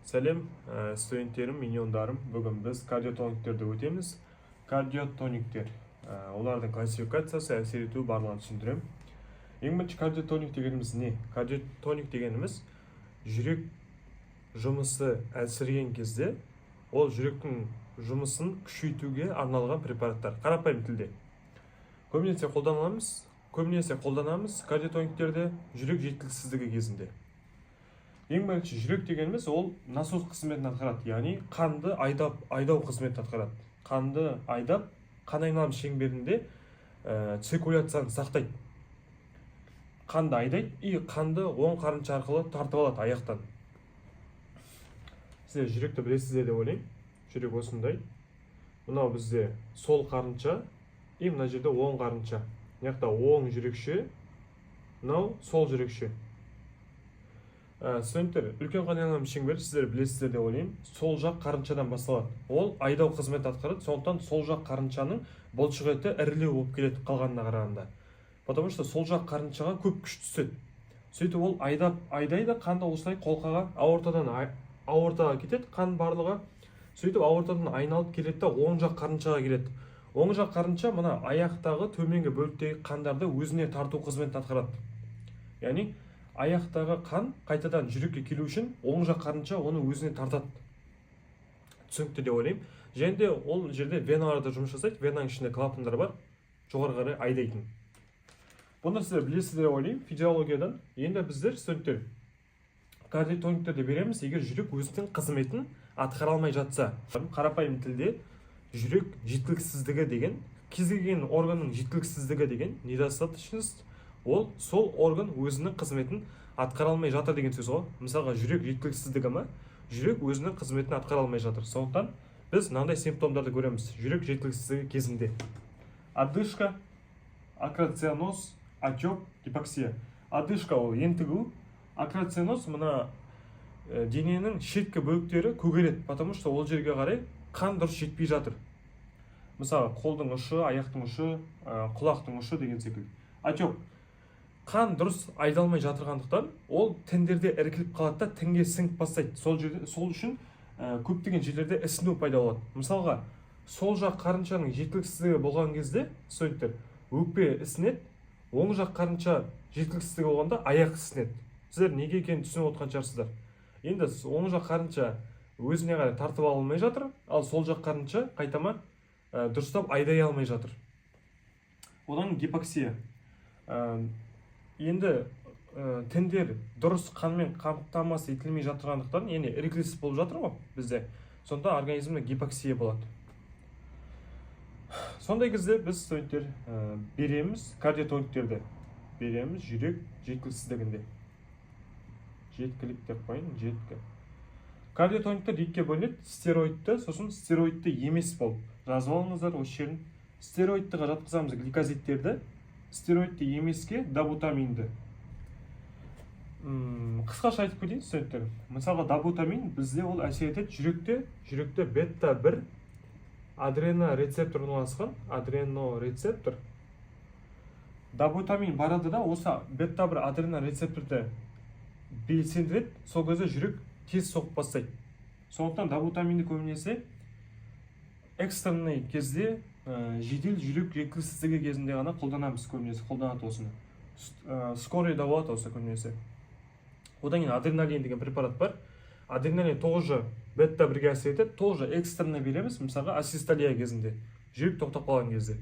Сәлем, студенттерім, миньондарым. Бүгін біз кардиотониктерді өтеміз. Кардиотониктер, олардың классификациясы, әсер ету барлығын түсіндірем. Ең бірінші кардиотоник дегеніміз не? Кардиотоник дегеніміз жүрек жұмысы әлсіреген кезде, ол жүректің жұмысын күшейтуге арналған препараттар. Қарапайым тілде. Көбінесе қолданамыз кардиотониктерді жүрек жеткіліксіздігі кезінде. Ең бірінші жүрек дегеніміз ол насос қызметін атқарады, яғни қанды айдау қызметін атқарады. Қанды айдап, қан айналым шеңберінде циркуляцияны сақтайды. Қанды айдайды и қанды оң қарынша арқылы тартып алады аяқтан. Сіздер жүректі білесіздер деп ойлаймын. Жүрек осындай. Мынау бізде сол қарынша, и мына жерде оң қарынша. Мына жақта оң жүрекше, мынау сол жүрекше. Студенттер, үлкен қан айналым шеңбері сіздер білесіздер деп ойлаймын. Сол жақ қарыншадан басталады. Ол айдау қызмет атқарады, сондықтан сол жақ қарыншаның бұлшықеті ірілеу болып келеді қалғанына қарағанда. Потому что сол жақ қарыншаға көп күш түседі. Сөйтіп ол айдайды, қанды осылай қолқаға, аортаға кетеді, қан барлығы. Сөйтіп аортадан айналып келеді де оң жақ қарыншаға келеді. Оң жақ қарынша мына аяқтағы төменгі бөліктегі қандарды өзіне тарту қызметін атқарады. Яғни аяқтағы қан қайтадан жүрекке келу үшін оң жақ қарынша оны өзіне тартады. Түсінікті деп ойлаймын. Және де ол жерде веналарда жұмыс жасайды. Венаның ішінде клапандар бар, жоғары қарай айдайтын. Бұны сіздер білесіздер деп ойлаймын физиологиядан. Енді біздер студенттер кардиотониктерді береміз, егер жүрек өзінің қызметін атқара алмай жатса. Қарапайым тілде жүрек жеткіліксіздігі деген, кез келген органның жеткіліксіздігі деген недостаточность, ол сол орган өзінің қызметін атқара алмай жатыр деген сөз ғой. Мысалға, жүрек жеткіліксіздігі ме? Жүрек өзінің қызметін атқара алмай жатыр. Сондықтан біз мынандай симптомдарды көреміз жүрек жеткіліксіздігі кезінде. Одышка, акрацианоз, отек, гипоксия. Одышка ол ентігу, акрацианоз мына дененің шеткі бөліктері көгереді, потому что ол жерге қарай қан дұрыс жетпей жатыр. Мысалы, қолдың ұшы, аяқтың ұшы, құлақтың ұшы деген секілді. Отек, қан дұрыс айдалмай жатырғандықтан ол тіндерде іркіліп қалады да тінге сіңіп бастайды. Сол үшін көптеген жерлерде ісіну пайда болады. Мысалға, сол жақ қарыншаның жеткіліксіздігі болған кезде студенттер өкпе ісінеді, оң жақ қарынша жеткіліксіздігі болғанда аяқ ісінеді. Сіздер неге екенін түсініп отқан шығарсыздар. Енді оң жақ қарынша өзіне қарай тартып алмай жатыр, ал сол жақ қарынша қайтама дұрыстап айдай алмай жатыр. Одан гипоксия. Енді тіндер дұрыс қанмен қамтамасыз етілмей жатырғандықтан, яғни іркіліс болып жатыр ғой бізде. Сонда организмде гипоксия болады. Сондай кезде біз студенттер береміз кардиотониктерді. Береміз жүрек жеткіліксіздігінде. Жеткілік деп қойын, жеткі. Кардиотониктер екіге бөлінеді, стероидты, сосын стероидты емес болып. Жазып алыңыздар осы жерін. Стероидтыға жатқызамыз гликозидтерді, стероидты емеске добутаминді. Қысқаша айтып кетейін студенттер. Мысалға, добутамин бізде ол әсер етеді жүректе бета-1 адренорецептор орналасқан, адренорецептор. Добутамин барады да, осы бета-1 адренорецепторды белсендіреді, сол кезде жүрек тез соғып бастайды. Сондықтан добутаминді көбінесе экстренный кезде, жедел жүрек жеткіліксіздігі кезінде ғана қолданамыз, көбінесе қолданады осыны. Скорый да болады осы көбінесе. Одан кейін адреналин деген препарат бар. Адреналин тоже бета-1-ге әсер етеді, тоже экстренный береміз, мысалға асистолия кезінде, жүрек тоқтап қалған кезде.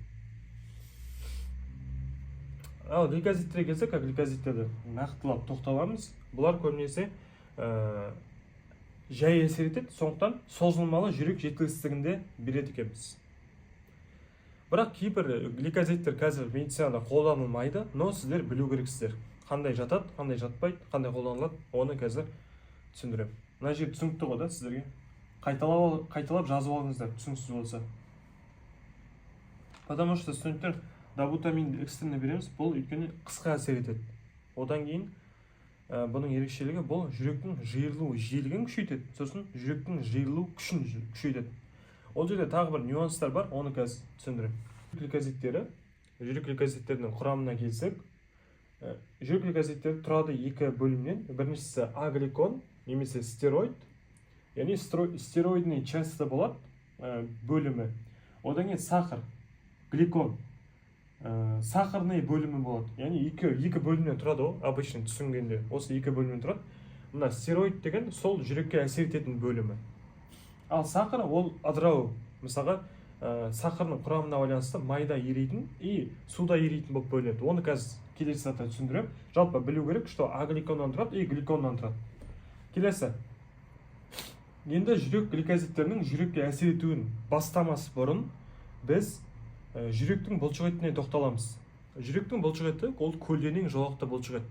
Ал гликозидтерге келсек, гликозидтерді нақтылап тоқталамыз. Бұлар көбінесе жай әсер етеді, сондықтан созылмалы жүрек жеткіліксіздігінде береді екенбіз. Бірақ кейбір гликозидтер қазір медицинада қолданылмайды, но сіздер білу керексіздер. Қандай жатады, қандай жатпайды, қандай қолданылады, оны қазір түсіндірем. Мына жер түсінікті ғой да сіздерге. Қайталап жазып алыңыздар, түсініксіз болса. Потому что студенттер добутаминді экстренный береміз, бұл өйткені қысқа әсер етеді. Одан кейін бұның ерекшелігі бұл жүректің жиырылу жиілігін күшейтеді, сосын жүректің жиырылу күшін күшейтеді. Ол жерде тағы бір нюанстар бар, оны қазір түсіндірем. Жүрек гликозидтерінің құрамына келсек, жүрек гликозидтері тұрады екі бөлімнен. Біріншісі агликон немесе стероид, яғни стероидный части болады, бөлімі. Одан кейін сахар, гликон, сахарный бөлімі болады. Яғни екі бөлімнен тұрады ғой, обычно түсінгенде. Осы екі бөлімнен тұрады. Мына стероид деген сол жүрекке әсер ететін бөлімі. Ал сахар ол ыдырау. Мысалға, сахарның құрамына байланысты майда еритін и суда еритін болып бөлінеді. Оны қазір келесі сатыда түсіндіремін. Жалпы білу керек, что агликоннан тұрады и гликоннан тұрады. Келесі. Енді жүрек гликозидтерінің жүрекке әсер етуін бастамас бұрын біз жүректің бұлшықетіне тоқталамыз. Жүректің бұлшықеті ол көлденең жолақты бұлшықет.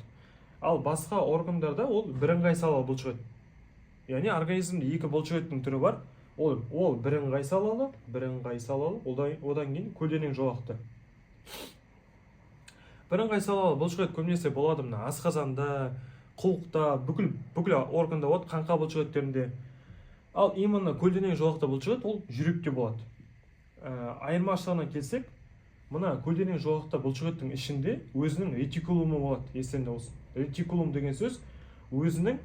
Ал басқа органдарда ол бірыңғай салалы бұлшықет. Яғни организмде екі бұлшықеттің түрі бар. Ол бірыңғай салалы, одан кейін көлденең жолақты. Бірыңғай салалы бұлшықет көбінесе болады мына асқазанда, құлықта, бүкіл органда болады, қаңқа бұлшықеттерінде. Ал именно көлденең жолақты бұлшықет ол жүректе болады. Айырмашылығына келсек, мына көлденең жолақты бұлшықеттің ішінде өзінің ретикулумы болады, есінде болсын. Ретикулум деген сөз өзінің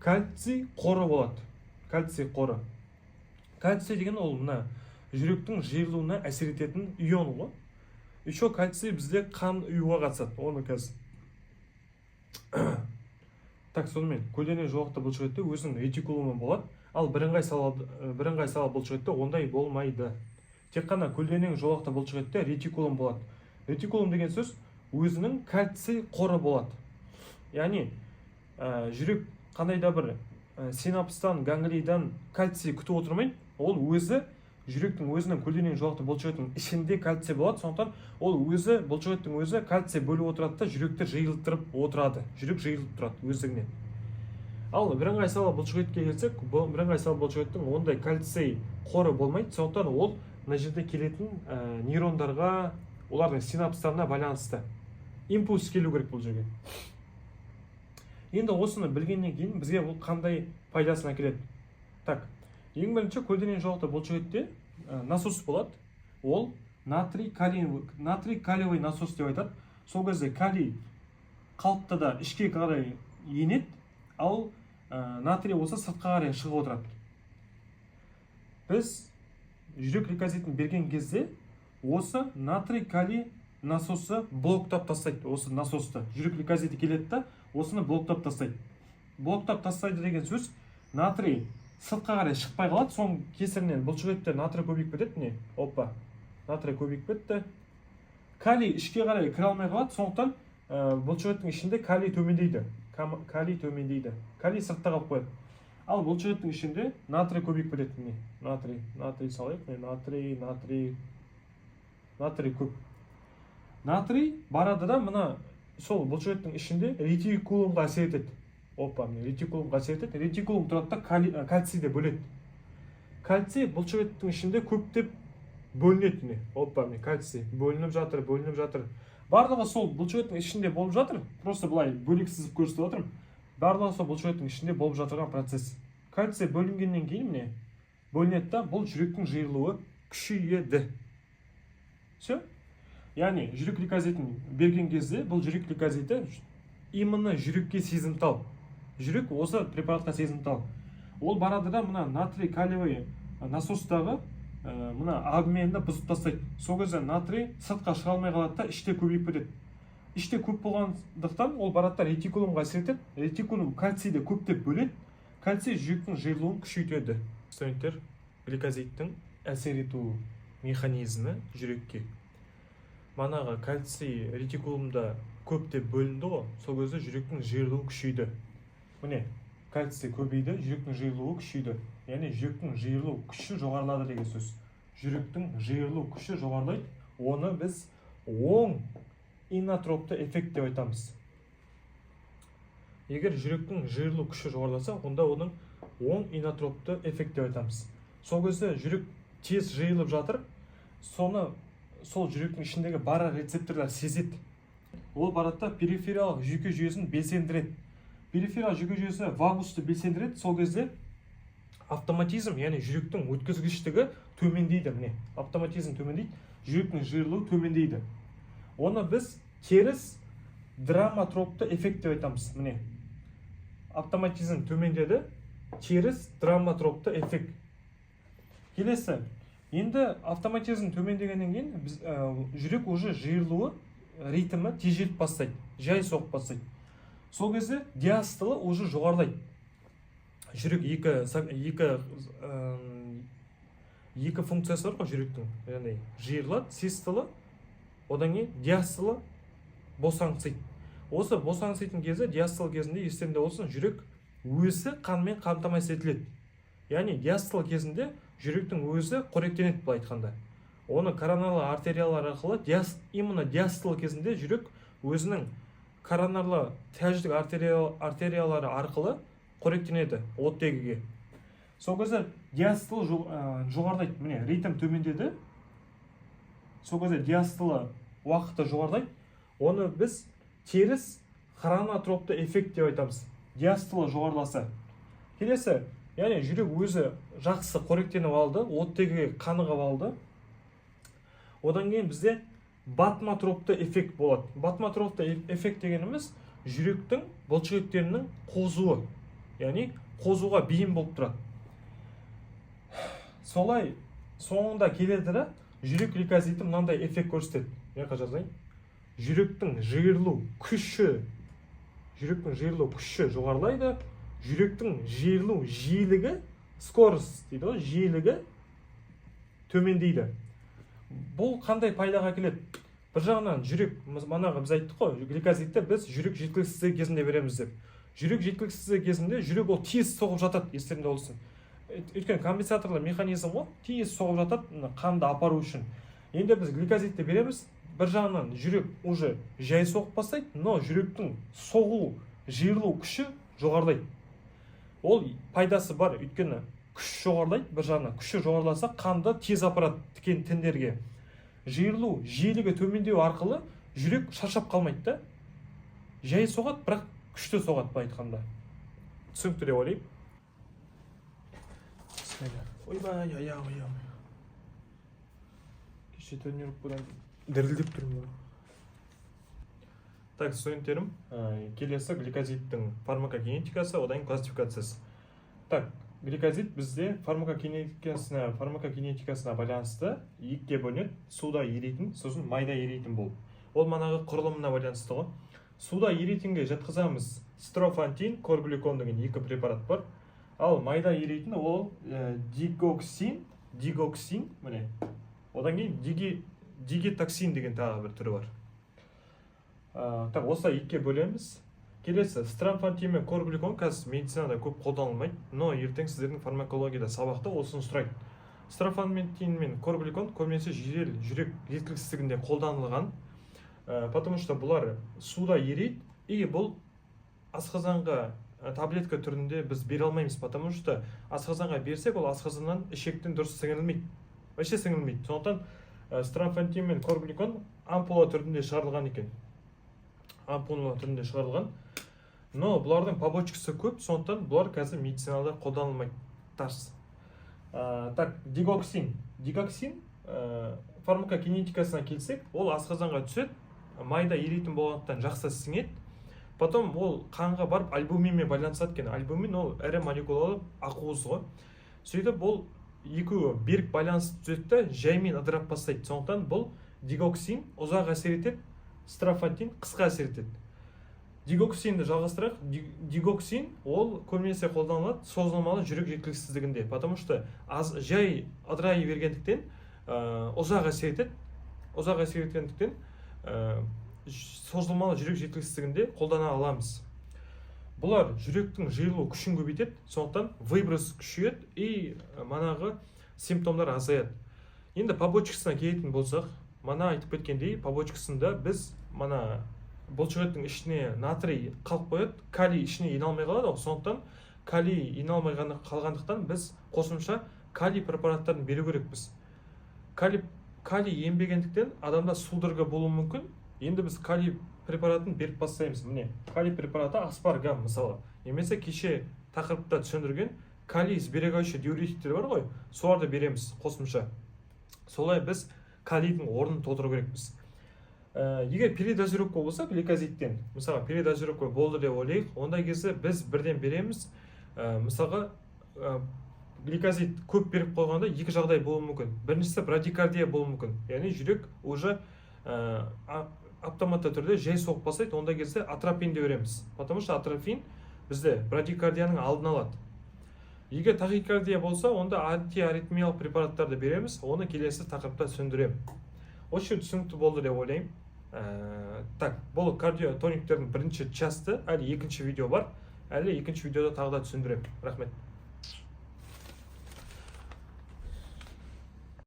кальций қоры болады. Кальций қоры. Кальций деген ол мына жүректің жиырылуына әсер ететін ион ғой. Еще кальций бізде қан ұюға қатысады. Оны қазір. Так, сонымен көлденең жолақты бұлшықетте өзінің ретикулумы болады. Ал бірыңғай салалы бұлшықетте ондай болмайды. Тек қана көлденең жолақты бұлшықетте ретикулум болады. Ретикулум деген сөз өзінің кальций қоры болады. Яғни жүрек қандай да бір синапстан, ганглийдан кальций күтіп отырмайды. Ол өзі жүректің өзінің көлденең жолақты бұлшықеттің ішінде кальций болады. Сондықтан ол бұлшықеттің өзі кальций бөліп отырады да жүректі жиылтырып отырады. Жүрек жиылып тұрады өздігінен. Ал бірыңғай салалы бұлшықетке келсек, бірыңғай салалы бұлшықеттің ондай кальций қоры болмайды. Сондықтан ол мына жерде келетін нейрондарға, олардың синапстарына байланысты импульс келу керек бұл жерге. Енді осыны білгеннен кейін бізге бұл қандай пайдасына келеді? Так, ең бірінші көлденең жолақты бұлшықетте насос болады. Ол натрий калиевый насос деп айтады. Сол кезде калий қалыпты да ішке қарай енеді, ал натрий болса сыртқа қарай шығып отырады. Біз жүрек гликозидін берген кезде осы натрий калий насосы блоктап тастайды. Осы насосты жүрек гликозиді келеді да осыны блоктап тастайды. Блоктап тастайды деген сөз натрий сыртқа қарай шықпай қалады. Соның кесірінен бұлшықетте натрий көбейіп кетеді. Натрий көбейіп кетті. Калий ішке қарай кіре алмай қалады. Сондықтан бұлшықеттің ішінде калий төмендейді. Калий сыртта қалып қояды. Ал бұлшықеттің ішінде натрий көбейіп кетеді. Натрий салайық. Натрий көп. Натрий барады да мына сол бұлшықеттің ішінде ретикулумға әсер етеді. Ретикулумға әсер етеді. Ретикулум тұрады да кальцийді бөледі. Кальций бұлшықеттің ішінде көптеп бөлінеді. Кальций бөлініп жатыр. Барлығы сол бұлшықеттің ішінде болып жатыр. Просто былай бөлек сызып көрсетіп отырмын. Барлығы сол бұлшықеттің ішінде болып жатырған процесс. Кальций бөлінгеннен кейін бөлінеді да бұл жүректің жиырылуы күшейеді. Все. Яғни жүрек гликозидін берген кезде бұл жүрек гликозиді именно жүрекке сезімтал. Жүрек осы препаратқа сезімтал. Ол барады да мына натрий калиевый насостағы мына обменді бұзып тастайды. Сол кезде натрий сыртқа шыға алмай қалады да іште көбейіп кетеді. Іште көп болғандықтан ол барады да ретикулумға әсер етеді. Ретикулум кальцийді көптеп бөледі. Кальций жүректің жиырылуын күшейтеді. Студенттер, гликозидтің әсер ету механизмі жүрекке. Манағы кальций ретикулумда көптеп бөлінді ғой, сол кезде жүректің жиырылуы күшейді. Міне, кальций көбейді, жүректің жиырылуы күшейді. Яғни жүректің жиырылу күші жоғарылады деген сөз. Жүректің жиырылу күші жоғарылайды. Оны біз оң инотропты эффект деп айтамыз. Егер жүректің жиырылу күші жоғарыласа, онда оның оң инотропты эффект деп айтамыз. Сол кезде жүрек тез жиылып жатыр. Сол жүректің ішіндегі бара рецепторлар сезеді. Ол барады перифериялық жүйке жүйесін белсендіреді. Перифериялық жүйке жүйесі вагусты белсендіреді. Сол кезде автоматизм, яғни жүректің өткізгіштігі төмендейді. Автоматизм төмендейді, жүректің жиырылуы төмендейді. Оны біз теріс драматропты эффект деп айтамыз. Автоматизм төмендеді, теріс драматропты эффект. Келесі, енді автоматизм төмендегеннен кейін біз жүрек уже жиырылуы ритмі тежеліп бастайды, жай соғып бастайды. Сол кезде диастолы уже жоғарылайды. Жүрек екі функциясы бар ғой жүректің, яғни жиырылады, систолы, одан кейін диастолы босаңсиды. Осы босаңситын кезде, диастол кезінде естеріңде болсын, жүрек өзі қанмен қамтамасыз етіледі. Яғни диастол кезінде жүректің өзі қоректенеді, былай айтқанда. Оны коронарлы артериялар арқылы именно диастол кезінде жүрек өзінің коронарлы тәждік артериялары арқылы қоректенеді оттегіге. Сол кезде диастол жоғарылайды, міне ритм төмендеді. Сол кезде диастолы уақыты жоғарылайды. Оны біз теріс хронотропты эффект деп айтамыз. Диастолы жоғарыласа. Келесі, яғни жүрек өзі жақсы қоректеніп алды, оттегіге қанығып алды. Одан кейін бізде батматропты эффект болады. Батматропты эффект дегеніміз жүректің бұлшықеттерінің қозуы, яғни қозуға бейім болып тұрады. Солай соңында келеді, жүрек гликозиті мынандай эффект көрсетеді. Яққа жазайын. Жүректің жиырылу күші жоғарылайды, жүректің жиырылу жиілігі, скорость дейді ғой, жиілігі төмендейді. Бұл қандай пайдаға келеді? Бір жағынан жүрек, манағы біз айттық қой, гликозитті біз жүрек жеткіліксіздігі кезінде береміз деп. Жүрек жеткіліксіздігі кезінде жүрек ол тез соғып жатады, естеріңде болсын. Өйткені компенсаторлы механизм ғой, тез соғып жатады қанды апару үшін. Енді біз гликозитті береміз, бір жағынан жүрек уже жай соғып бастайды, но жүректің соғу, жиырылу күші жоғарылайды. Ол пайдасы бар, өйткені күш жоғарылайды, бір жағынан күші жоғарыласа қанды тез апарады тікен тіндерге. Жиырылу жиілігі төмендеу арқылы жүрек шаршап қалмайды да. Жай соғады, бірақ күшті соғады, былай айтқанда. Түсінікті деп ойлаймын. Ойбай, аяғым. Кеше тренировкадан дірілдеп тұрмын. Так, студенттерім, келесі гликозиттің фармакокинетикасы, одан классификациясы. Так, гликозит бізде фармакокинетикасына байланысты екіге бөлінеді. Суда еритін, сосын майда еритін болып. Ол манағы құрылымына байланысты ғой. Суда еритінге жатқызамыз строфантин, коргликон деген екі препарат бар. Ал майда еритін ол дигоксин, міне. Одан кейін дигитоксин деген тағы бір түрі бар. Так, осылай екіге бөлеміз. Келесі, стромфантин мен коргликон қазір медицинада көп қолданылмайды, но ертең сіздердің фармакологияда сабақта осыны сұрайды. Стромфантин мен коргликон көбінесе жедел жүрек жеткіліксіздігінде қолданылған, потому что бұлар суда ерейді, и бұл асқазанға таблетка түрінде біз бере алмаймыз, потому что асқазанға берсек, ол асқазаннан ішектен дұрыс сіңірілмейді. Вообще сіңірілмейді. Сондықтан стромфантин мен коргликон ампула түрінде шығарылған екен. Но бұлардың побочкасы көп, сондықтан бұлар қазір медицинада қолданылмайды. Тарс. Так, дигоксин. Фармакокинетикасына келсек, ол асқазанға түседі, майда еритін болғандықтан жақсы сіңеді. Потом ол қанға барып альбуминмен байланысады екен. Альбумин ол ірі молекулалы ақуыз ғой. Сөйтіп бұл екеуі берік байланыс түзетті, жаймен ыдырап бастайды. Сондықтан бұл дигоксин ұзақ әсер етеді, стромфантин қысқа әсер етеді. Дигоксинді жалғастырайық. Дигоксин ол көбінесе қолданылады созылмалы жүрек жеткіліксіздігінде, потому что жай ыдырай бергендіктен ұзақ әсер ететіндіктен созылмалы жүрек жеткіліксіздігінде қолдана аламыз. Бұлар жүректің жиырылу күшін көбейтеді, сондықтан выброс күшейеді и манағы симптомдар азаяды. Енді побочкасына келетін болсақ, мана айтып кеткендей, побочкасында біз мана бұлшықеттің ішіне натрий қалып қояды, калий ішіне еналмай қалады, сондықтан калий еналмай қалғандықтан біз қосымша калий препараттарын беру керекпіз. Калий ембегендіктен адамда судорога болуы мүмкін. Енді біз калий препаратын беріп бастаймыз. Міне, калий препараты аспаргам мысалы. Немесе кеше тақырыпта түсіндірген калий сберегающий диуретиктер бар ғой, соларды береміз қосымша. Солай біз калийдің орнын толтыру керекпіз. Егер передозировка болса гликозиттен, мысалға передозировка болды деп ойлайық, ондай кезде біз бірден береміз, мысалға гликозид көп беріп қойғанда екі жағдай болуы мүмкін. Біріншісі брадикардия болуы мүмкін, яғни жүрек уже автоматты түрде жай соғып бастайды. Онда кезде атропинді береміз, потому что атропин бізде брадикардияның алдын алады. Егер тахикардия болса, онда антиаритмиялық препараттарды береміз, оны келесі тақырыпта түсіндіремін. Осы түсінікті болды деп ойлаймын. Так, бұл кардиотониктердің бірінші часты, әлі екінші видео бар. Әлі екінші видеода тағы да түсіндіремін. Рахмет.